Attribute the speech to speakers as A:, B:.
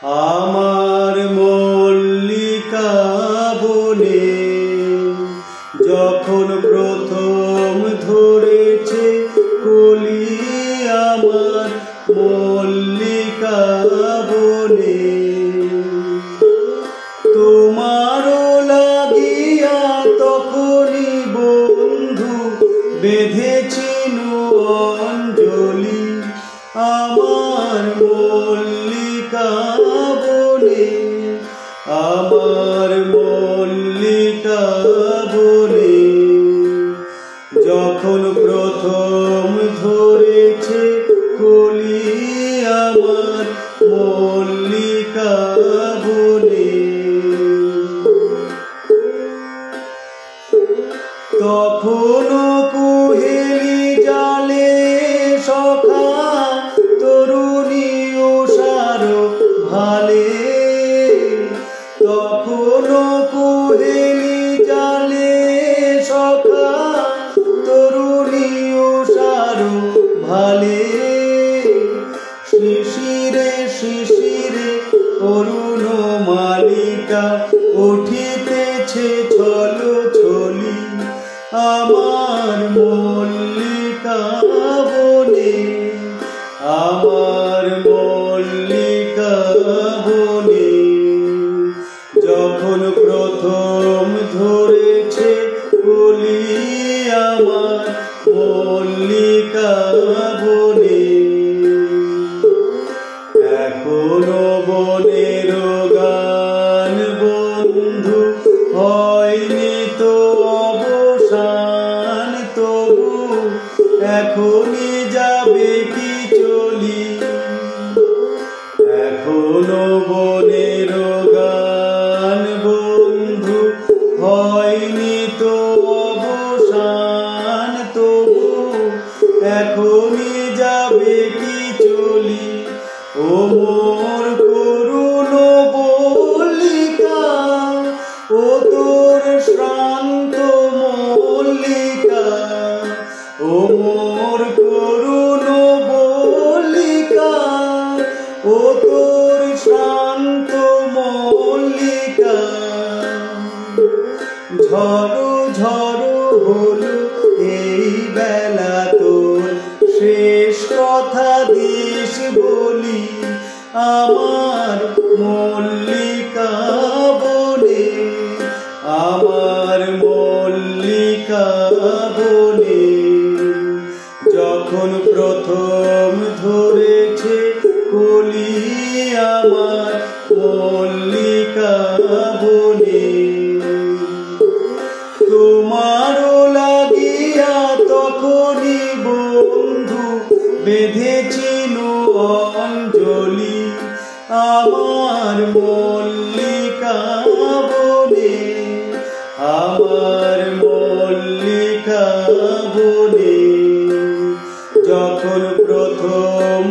A: আমার মল্লিকা বনে যখন প্রথম ধরেছে কলি, আমার মল্লিকা বনে তোমারও লাগিয়া তখনই বন্ধু বেঁধেছিল অঞ্জলি। আমার মল্লিকা বনে, আমার মল্লিকা বনে যখন প্রথম ধরেছে কলি, আমার মল্লিকা বনে তখনও কুহেলি জালে সখা তরুণী ওষার ভালে, তখনও কুহেলি জালে সখা তরুণী ওষার ভালে। শিশিরে শিশিরে অরুণ মালিকা উঠিতেছে ছলো ছলি, আমার মল্লিকা বনে, আমার মল্লিকা বনে যখন প্রথম ধরেছে কলি, আমার মল্লিকা বনে এখনো বনের গান বন্ধু হয়নি তো অবসান, তবু এখনই যাবে কি চলি। এখনো বনের গান বন্ধু হয়নি তো অবসান, তবু এখনই যাবে কি চলি। ও মোর করুণ মল্লিকা, ও তোর শ্রান্ত মল্লিকা, ও মোর করুণ মল্লিকা, ও তোর শান্ত মল্লিকা। ঝড়ো ঝড়ো হলো এই বেলা তোর শেষ কথা দিস বলি, আমার মল্লিকা বনে, আমার মল্লিকা বনে যখন প্রথম ধরেছে কলি, আমার মল্লিকা বনে তোমারও লাগিয়া তখনই বন্ধু বেঁধেছিল অঞ্জলি, আমার মল্লিকা বনে, আমার মল্লিকা বনে যখন প্রথম